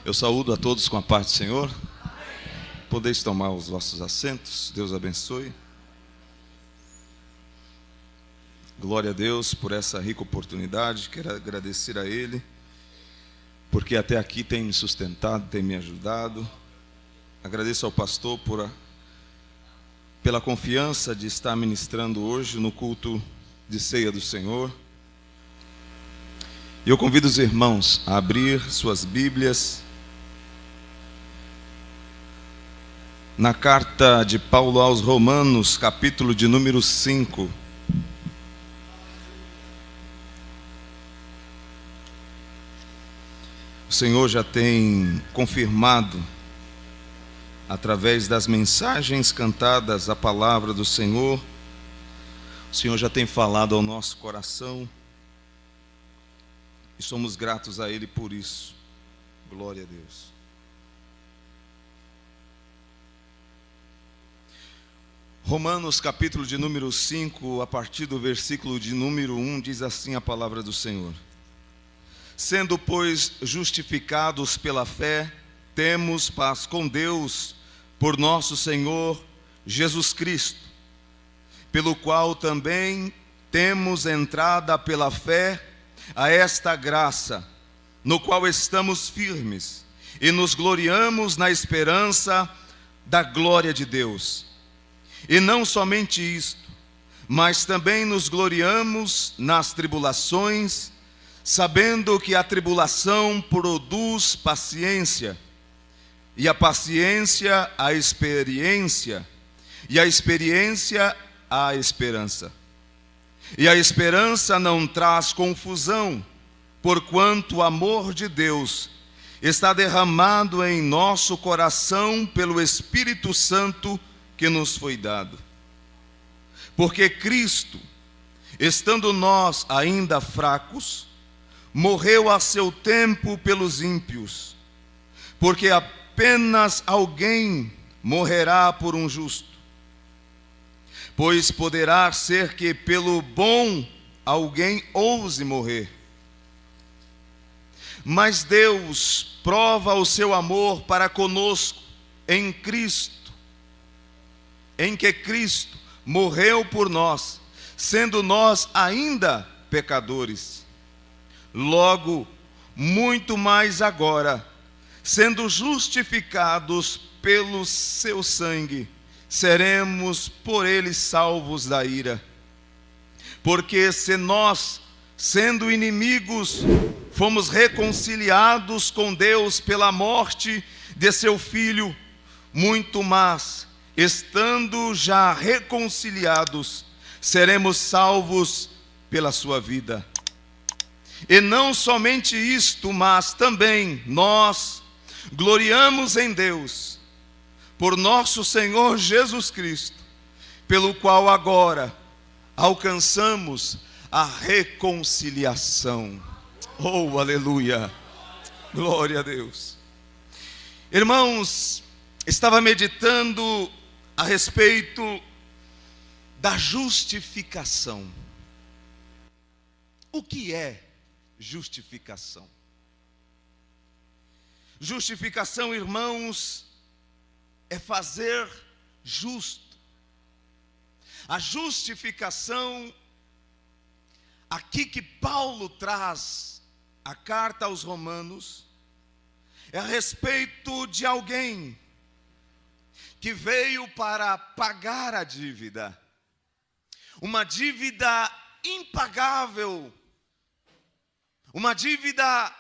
Eu saúdo a todos com a paz do Senhor. Podeis tomar os vossos assentos. Deus abençoe. Glória a Deus por essa rica oportunidade. Quero agradecer a Ele, porque até aqui tem me sustentado, tem me ajudado. Agradeço ao pastor pela confiança de estar ministrando hoje no culto de ceia do Senhor. E eu convido os irmãos a abrir suas Bíblias na carta de Paulo aos Romanos, capítulo de número 5. O Senhor já tem confirmado, através das mensagens cantadas, a palavra do Senhor. O Senhor já tem falado ao nosso coração e somos gratos a Ele por isso. Glória a Deus. Romanos, capítulo de número 5, a partir do versículo de número 1, diz assim a palavra do Senhor: Sendo, pois, justificados pela fé, temos paz com Deus por nosso Senhor Jesus Cristo, pelo qual também temos entrada pela fé a esta graça, no qual estamos firmes e nos gloriamos na esperança da glória de Deus. E não somente isto, mas também nos gloriamos nas tribulações, sabendo que a tribulação produz paciência, e a paciência a experiência, e a experiência a esperança. E a esperança não traz confusão, porquanto o amor de Deus está derramado em nosso coração pelo Espírito Santo que nos foi dado. Porque Cristo, estando nós ainda fracos, morreu a seu tempo pelos ímpios, porque apenas alguém morrerá por um justo. Pois poderá ser que pelo bom alguém ouse morrer. Mas Deus prova o seu amor para conosco em Cristo, em que Cristo morreu por nós, sendo nós ainda pecadores. Logo, muito mais agora, sendo justificados pelo seu sangue, seremos por ele salvos da ira. Porque se nós, sendo inimigos, fomos reconciliados com Deus pela morte de seu Filho, muito mais, estando já reconciliados, seremos salvos pela sua vida. E não somente isto, mas também nós gloriamos em Deus, por nosso Senhor Jesus Cristo, pelo qual agora alcançamos a reconciliação. Oh, aleluia! Glória a Deus! Irmãos, estava meditando a respeito da justificação. O que é justificação? Justificação, irmãos, é fazer justo. A justificação, aqui que Paulo traz a carta aos Romanos, é a respeito de alguém que veio para pagar a dívida, uma dívida impagável, uma dívida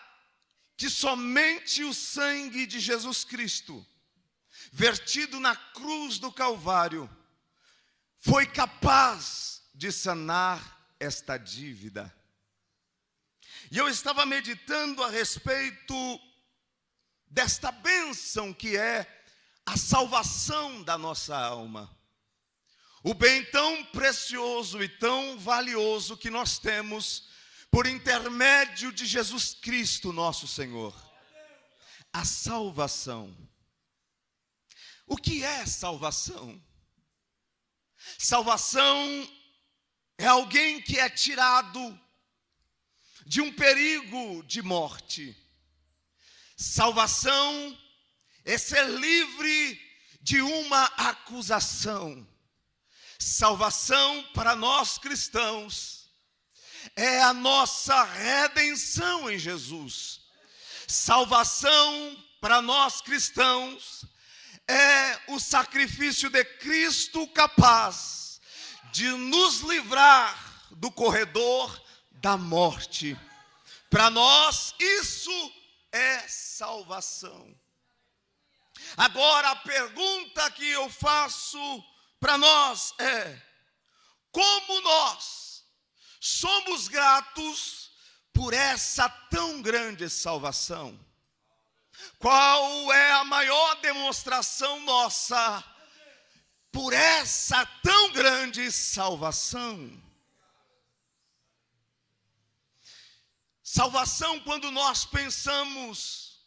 que somente o sangue de Jesus Cristo, vertido na cruz do Calvário, foi capaz de sanar esta dívida. E eu estava meditando a respeito desta bênção que é a salvação da nossa alma. O bem tão precioso e tão valioso que nós temos por intermédio de Jesus Cristo, nosso Senhor. A salvação. O que é salvação? Salvação é alguém que é tirado de um perigo de morte. Salvação é ser livre de uma acusação. Salvação para nós cristãos é a nossa redenção em Jesus. Salvação para nós cristãos é o sacrifício de Cristo capaz de nos livrar do corredor da morte. Para nós isso é salvação. Agora a pergunta que eu faço para nós é: como nós somos gratos por essa tão grande salvação? Qual é a maior demonstração nossa por essa tão grande salvação? Salvação, quando nós pensamos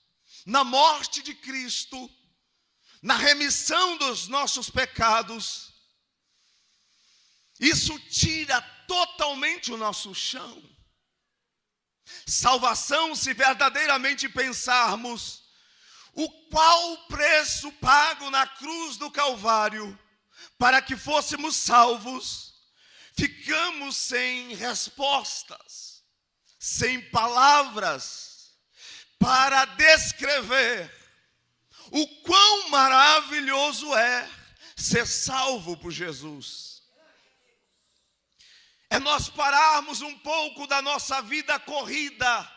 na morte de Cristo, na remissão dos nossos pecados, isso tira totalmente o nosso chão. Salvação, se verdadeiramente pensarmos o qual preço pago na cruz do Calvário para que fôssemos salvos, ficamos sem respostas, sem palavras para descrever o quão maravilhoso é ser salvo por Jesus. É nós pararmos um pouco da nossa vida corrida,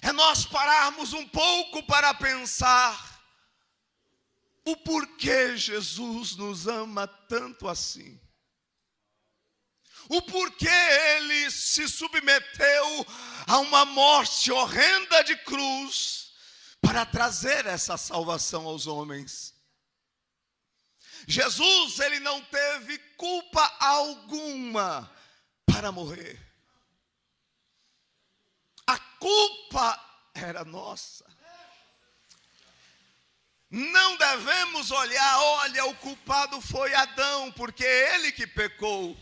é nós pararmos um pouco para pensar o porquê Jesus nos ama tanto assim. O porquê Ele se submeteu a uma morte horrenda de cruz para trazer essa salvação aos homens. Jesus, Ele não teve culpa alguma para morrer. A culpa era nossa. Não devemos olha, o culpado foi Adão, porque ele que pecou.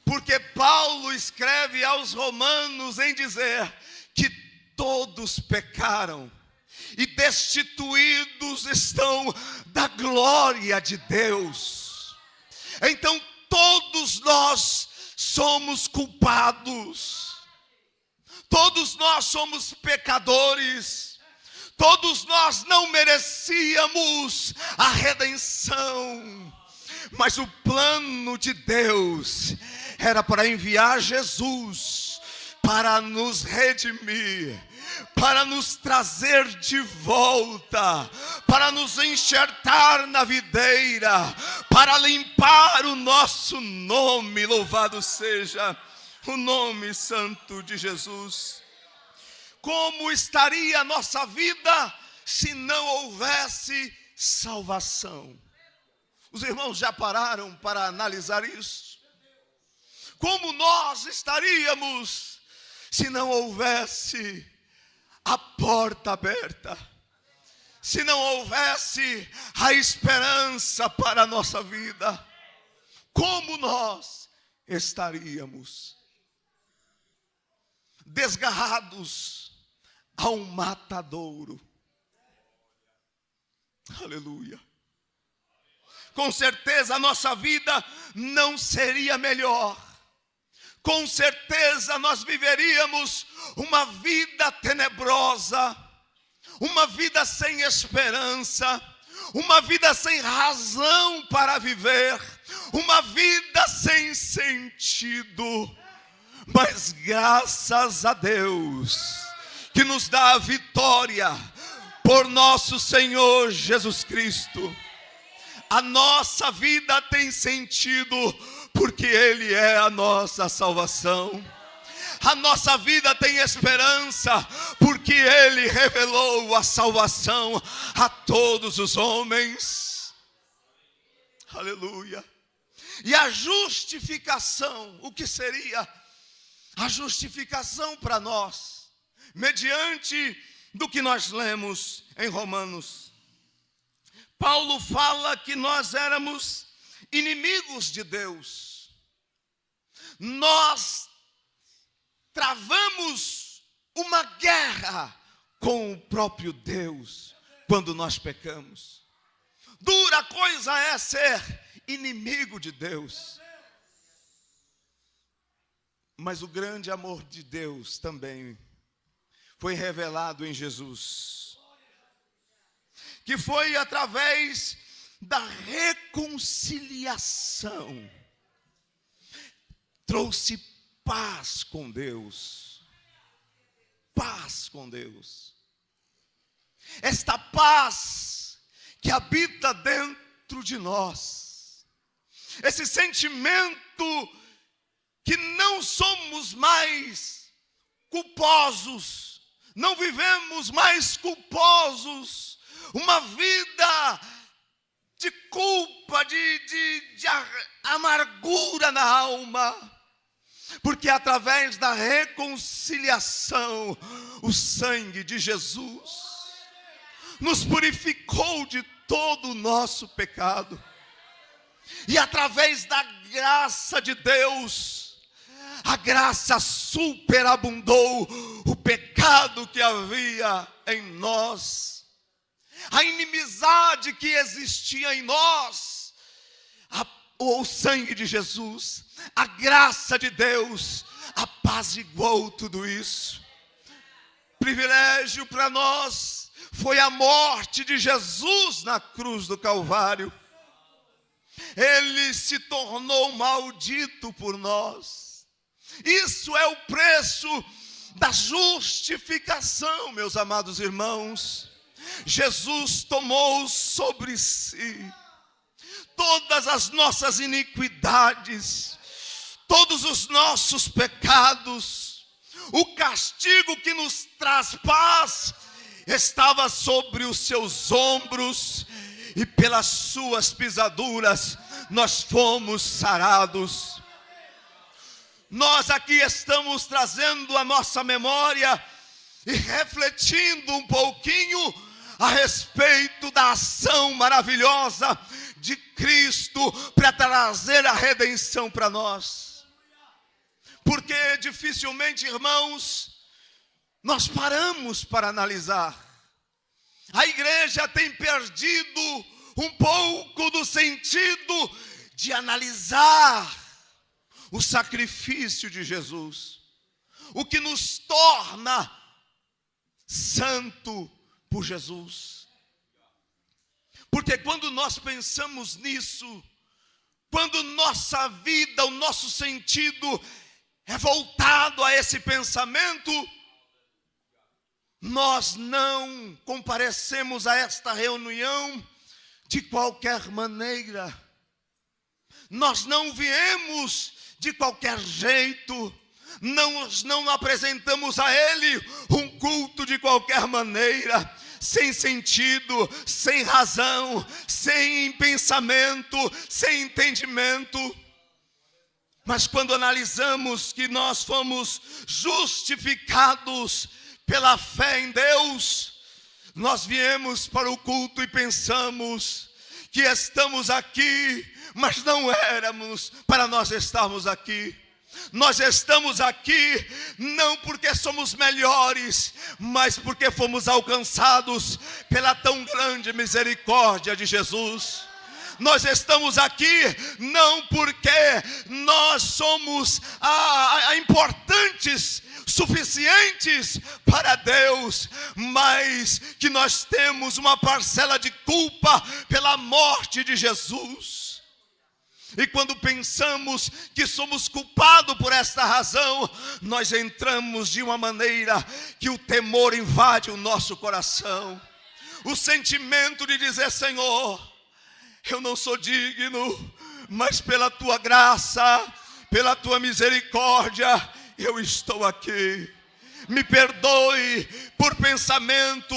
Porque Paulo escreve aos Romanos em dizer que todos pecaram e destituídos estão da glória de Deus. Então todos nós somos culpados, todos nós somos pecadores, todos nós não merecíamos a redenção, mas o plano de Deus era para enviar Jesus para nos redimir, para nos trazer de volta, para nos enxertar na videira, para limpar o nosso nome. Louvado seja o nome santo de Jesus. Como estaria a nossa vida se não houvesse salvação? Os irmãos já pararam para analisar isso? Como nós estaríamos se não houvesse a porta aberta, se não houvesse a esperança para a nossa vida? Como nós estaríamos? Desgarrados a um matadouro. Aleluia. Com certeza a nossa vida não seria melhor. Com certeza nós viveríamos uma vida tenebrosa, uma vida sem esperança, uma vida sem razão para viver, uma vida sem sentido. Mas graças a Deus que nos dá a vitória por nosso Senhor Jesus Cristo. A nossa vida tem sentido porque Ele é a nossa salvação. A nossa vida tem esperança porque Ele revelou a salvação a todos os homens. Aleluia. E a justificação, o que seria a justificação para nós? Mediante do que nós lemos em Romanos. Paulo fala que nós éramos inimigos de Deus. Nós travamos uma guerra com o próprio Deus quando nós pecamos. Dura coisa é ser inimigo de Deus. Mas o grande amor de Deus também foi revelado em Jesus, que foi através da reconciliação, trouxe paz com Deus. Paz com Deus. Esta paz que habita dentro de nós, esse sentimento que não somos mais culposos, não vivemos mais culposos, uma vida de culpa, de amargura na alma, porque através da reconciliação, o sangue de Jesus nos purificou de todo o nosso pecado, e através da graça de Deus, a graça superabundou o pecado que havia em nós, a inimizade que existia em nós. O sangue de Jesus, a graça de Deus, apaziguou tudo isso. Privilégio para nós foi a morte de Jesus na cruz do Calvário. Ele se tornou maldito por nós. Isso é o preço da justificação, meus amados irmãos. Jesus tomou sobre si todas as nossas iniquidades, todos os nossos pecados. O castigo que nos traz paz estava sobre os seus ombros, e pelas suas pisaduras nós fomos sarados. Nós aqui estamos trazendo a nossa memória e refletindo um pouquinho a respeito da ação maravilhosa de Cristo para trazer a redenção para nós. Porque dificilmente, irmãos, nós paramos para analisar. A igreja tem perdido um pouco do sentido de analisar o sacrifício de Jesus, o que nos torna santo por Jesus. Porque quando nós pensamos nisso, quando nossa vida, o nosso sentido é voltado a esse pensamento, nós não comparecemos a esta reunião de qualquer maneira. Nós não viemos de qualquer jeito. Não apresentamos a Ele um culto de qualquer maneira, sem sentido, sem razão, sem pensamento, sem entendimento. Mas quando analisamos que nós fomos justificados pela fé em Deus, nós viemos para o culto e pensamos que estamos aqui, mas não éramos para nós estarmos aqui. Nós estamos aqui não porque somos melhores, mas porque fomos alcançados pela tão grande misericórdia de Jesus. Nós estamos aqui não porque nós somos importantes, suficientes para Deus, mas que nós temos uma parcela de culpa pela morte de Jesus. E quando pensamos que somos culpados por esta razão, nós entramos de uma maneira que o temor invade o nosso coração. O sentimento de dizer: Senhor, eu não sou digno, mas pela tua graça, pela tua misericórdia, eu estou aqui. Me perdoe por pensamento,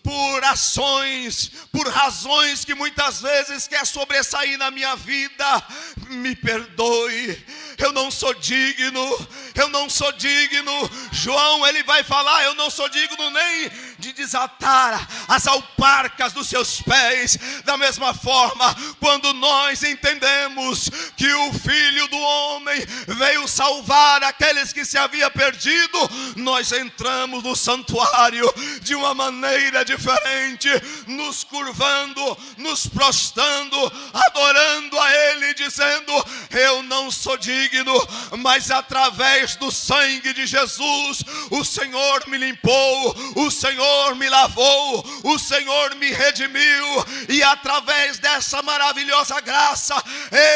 por ações, por razões que muitas vezes quer sobressair na minha vida. Me perdoe, eu não sou digno, eu não sou digno. João, ele vai falar: eu não sou digno nem de desatar as alparcas dos seus pés. Da mesma forma, quando nós entendemos que o Filho do homem veio salvar aqueles que se haviam perdido, nós entramos no santuário de uma maneira diferente, nos curvando, nos prostrando, adorando a Ele, dizendo: eu não sou digno, mas através do sangue de Jesus, o Senhor me limpou, o Senhor me lavou, o Senhor me redimiu, e através dessa maravilhosa graça,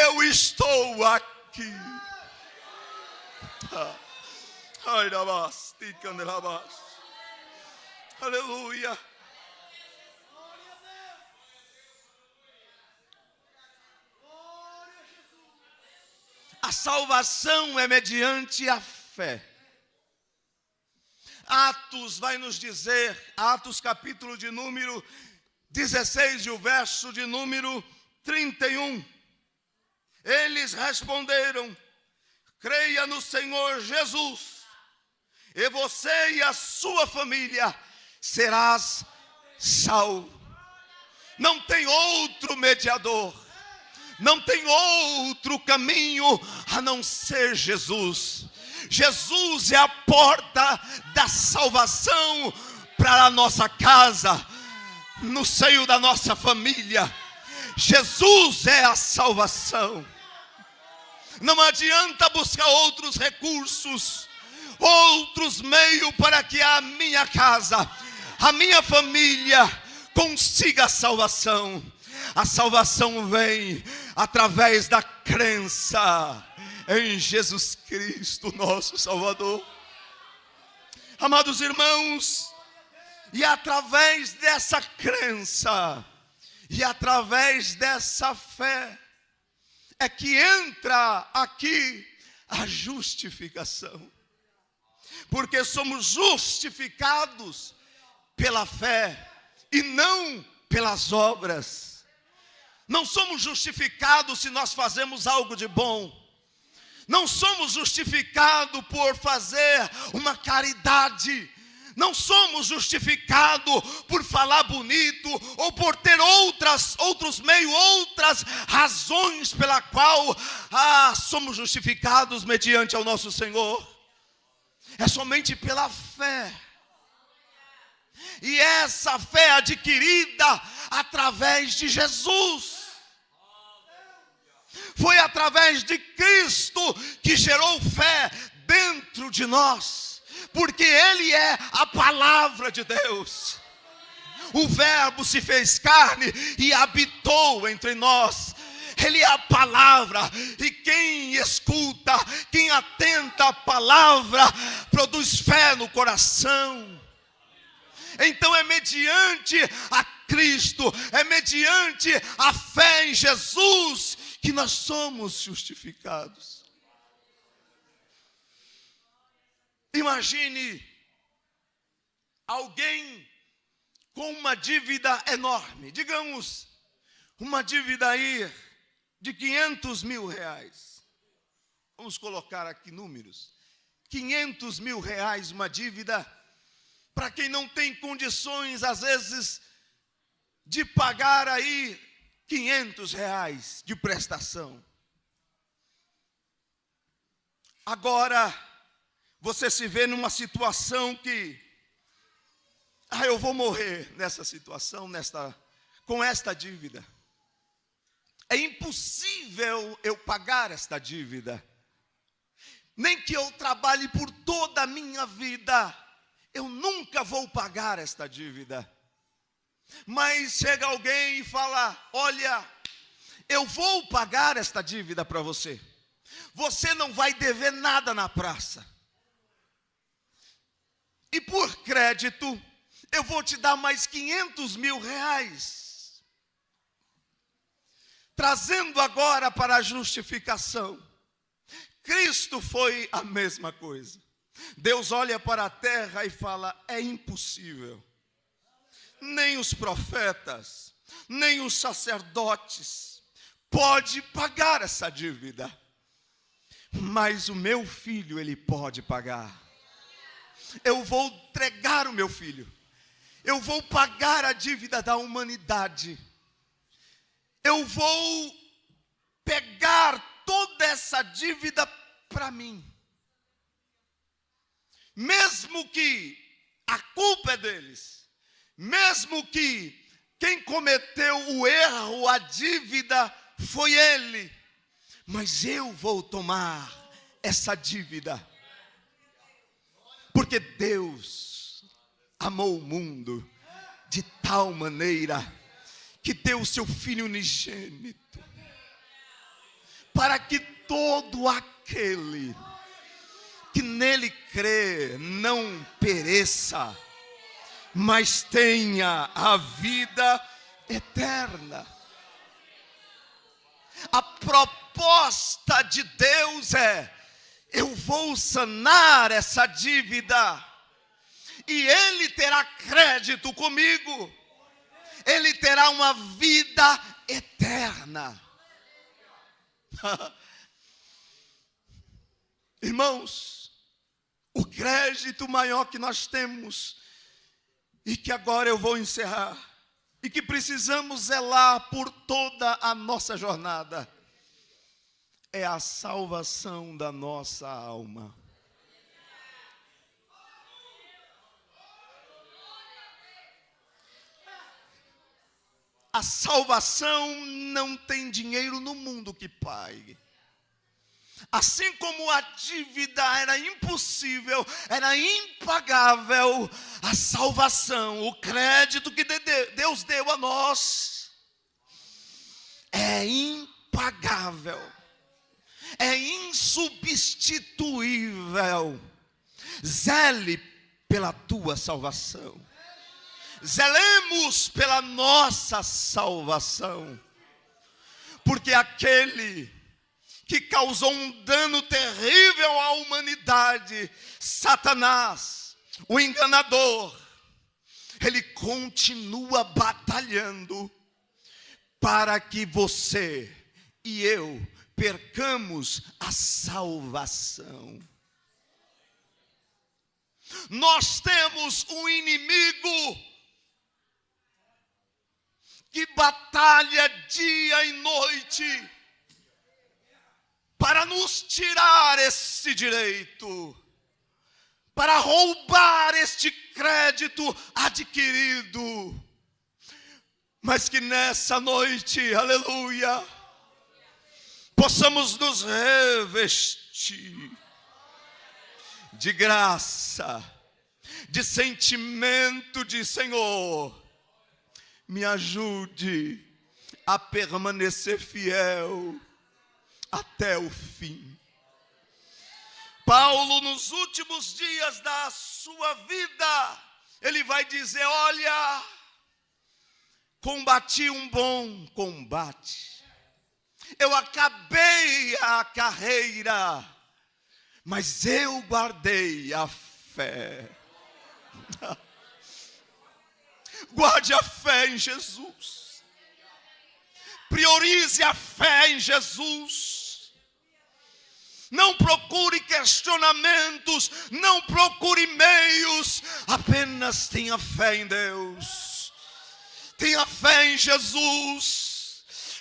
eu estou aqui. Aleluia. A salvação é mediante a fé. Atos vai nos dizer, Atos capítulo de número 16 e o verso de número 31. Eles responderam: creia no Senhor Jesus, e você e a sua família serás salvo. Não tem outro mediador, não tem outro caminho a não ser Jesus. Jesus é a porta da salvação para a nossa casa, no seio da nossa família. Jesus é a salvação. Não adianta buscar outros recursos, outros meios para que a minha casa, a minha família consiga a salvação. A salvação vem através da crença em Jesus Cristo, nosso Salvador. Amados irmãos, e através dessa crença, e através dessa fé, é que entra aqui a justificação. Porque somos justificados pela fé e não pelas obras. Não somos justificados se nós fazemos algo de bom. Não somos justificados por fazer uma caridade. Não somos justificados por falar bonito ou por ter outros meios, outras razões pela qual somos justificados mediante ao nosso Senhor. É somente pela fé. E essa fé adquirida através de Jesus. Foi através de Cristo que gerou fé dentro de nós, porque Ele é a palavra de Deus. O Verbo se fez carne e habitou entre nós. Ele é a palavra, e quem escuta, quem atenta à palavra, produz fé no coração. Então é mediante a Cristo, é mediante a fé em Jesus que nós somos justificados. Imagine alguém com uma dívida enorme, digamos, uma dívida aí de 500 mil reais. Vamos colocar aqui números. 500 mil reais, uma dívida, para quem não tem condições, às vezes, de pagar aí 500 reais de prestação. Agora, você se vê numa situação que, eu vou morrer nessa situação, com esta dívida. É impossível eu pagar esta dívida. Nem que eu trabalhe por toda a minha vida, eu nunca vou pagar esta dívida. Mas chega alguém e fala: olha, eu vou pagar esta dívida para você. Você não vai dever nada na praça. E por crédito, eu vou te dar mais 500 mil reais. Trazendo agora para a justificação. Cristo foi a mesma coisa. Deus olha para a terra e fala: é impossível. Nem os profetas, nem os sacerdotes pode pagar essa dívida. Mas o meu filho, ele pode pagar. Eu vou entregar o meu filho. Eu vou pagar a dívida da humanidade. Eu vou pegar toda essa dívida para mim. Mesmo que a culpa é deles, mesmo que quem cometeu o erro, a dívida, foi ele, mas eu vou tomar essa dívida, porque Deus amou o mundo de tal maneira que deu o seu Filho unigênito, para que todo aquele que nele crê não pereça, mas tenha a vida eterna. A proposta de Deus é: eu vou sanar essa dívida, e Ele terá crédito comigo, Ele terá uma vida eterna. Irmãos, o crédito maior que nós temos, e que agora eu vou encerrar, e que precisamos zelar por toda a nossa jornada, é a salvação da nossa alma. A salvação não tem dinheiro no mundo que pague. Assim como a dívida era impossível, era impagável, a salvação, o crédito que Deus deu a nós, é impagável, é insubstituível. Zele pela tua salvação. Zelemos pela nossa salvação, porque aquele que causou um dano terrível à humanidade, Satanás, o enganador, ele continua batalhando para que você e eu percamos a salvação. Nós temos um inimigo que batalha dia e noite para nos tirar esse direito, para roubar este crédito adquirido. Mas que nessa noite, aleluia, possamos nos revestir de graça, de sentimento de Senhor, me ajude a permanecer fiel até o fim. Paulo, nos últimos dias da sua vida, ele vai dizer: olha, combati um bom combate, eu acabei a carreira, mas eu guardei a fé. Guarde a fé em Jesus. Priorize a fé em Jesus. Não procure questionamentos, não procure meios, apenas tenha fé em Deus. Tenha fé em Jesus.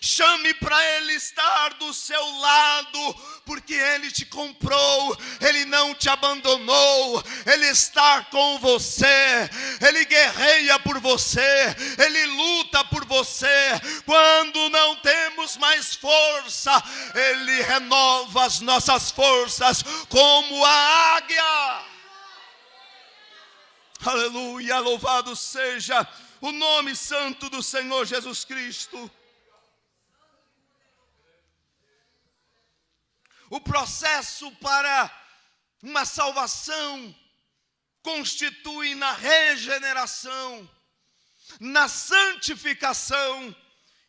Chame para Ele estar do seu lado, porque Ele te comprou, Ele não te abandonou, Ele está com você, Ele guerreia por você, Ele luta por você. Quando não temos mais força, Ele renova as nossas forças como a águia. Aleluia, louvado seja o nome santo do Senhor Jesus Cristo. O processo para uma salvação constitui na regeneração, na santificação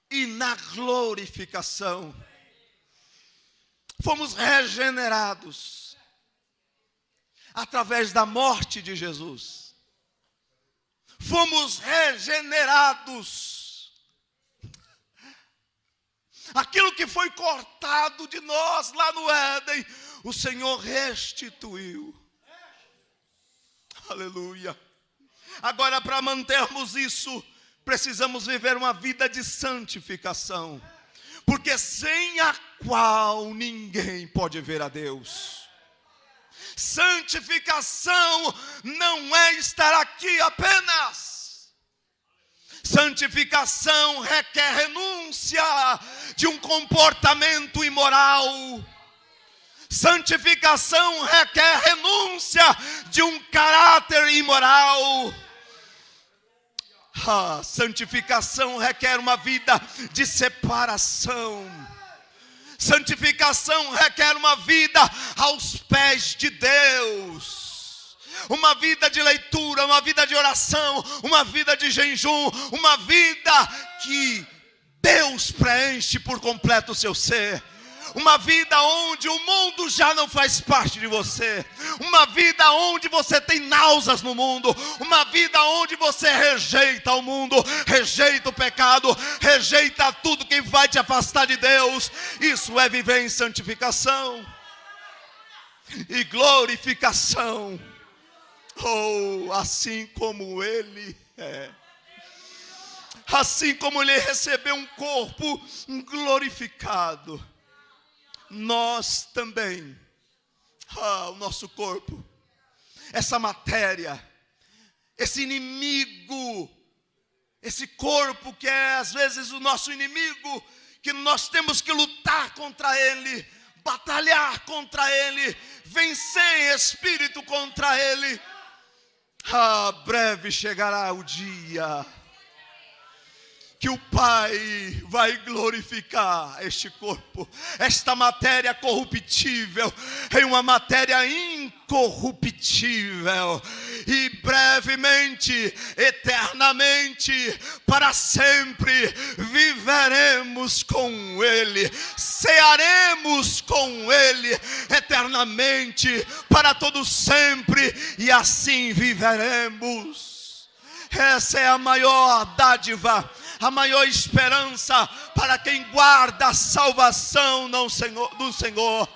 e na glorificação. Fomos regenerados através da morte de Jesus. Fomos regenerados. Aquilo que foi cortado de nós lá no Éden, o Senhor restituiu. Aleluia. Agora, para mantermos isso, precisamos viver uma vida de santificação. porque sem a qual ninguém pode ver a Deus. Santificação não é estar aqui apenas. Santificação requer renúncia de um comportamento imoral. Santificação requer renúncia de um caráter imoral. Santificação requer uma vida de separação. Santificação requer uma vida aos pés de Deus. Uma vida de leitura, uma vida de oração, uma vida de jejum, uma vida que Deus preenche por completo o seu ser. Uma vida onde o mundo já não faz parte de você. Uma vida onde você tem náuseas no mundo. Uma vida onde você rejeita o mundo, rejeita o pecado, rejeita tudo que vai te afastar de Deus. Isso é viver em santificação e glorificação. Assim como Ele é. Assim como Ele recebeu um corpo glorificado, nós também, o nosso corpo, essa matéria, esse inimigo, esse corpo que é às vezes o nosso inimigo, que nós temos que lutar contra ele, batalhar contra ele, vencer em espírito contra ele. Breve chegará o dia que o Pai vai glorificar este corpo, esta matéria corruptível, em uma matéria incorruptível, e brevemente, eternamente, para sempre, viveremos com Ele, cearemos com Ele, eternamente, para todo sempre, e assim viveremos. Essa é a maior dádiva, a maior esperança para quem guarda a salvação do Senhor.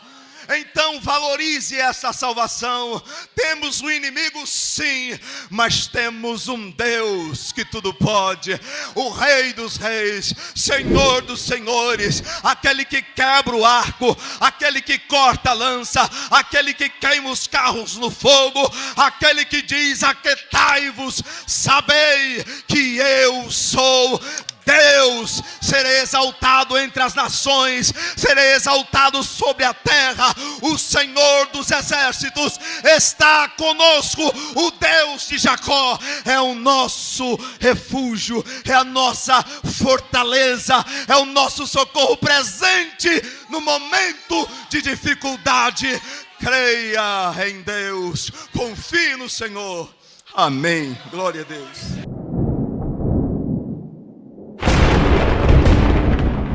Então valorize essa salvação. Temos um inimigo sim, mas temos um Deus que tudo pode. O Rei dos reis, Senhor dos senhores, aquele que quebra o arco, aquele que corta a lança, aquele que queima os carros no fogo, aquele que diz: aquietai-vos, sabei que eu sou Deus. Serei exaltado entre as nações, serei exaltado sobre a terra. O Senhor dos exércitos está conosco. O Deus de Jacó é o nosso refúgio, é a nossa fortaleza, é o nosso socorro presente no momento de dificuldade. Creia em Deus, confie no Senhor. Amém. Glória a Deus.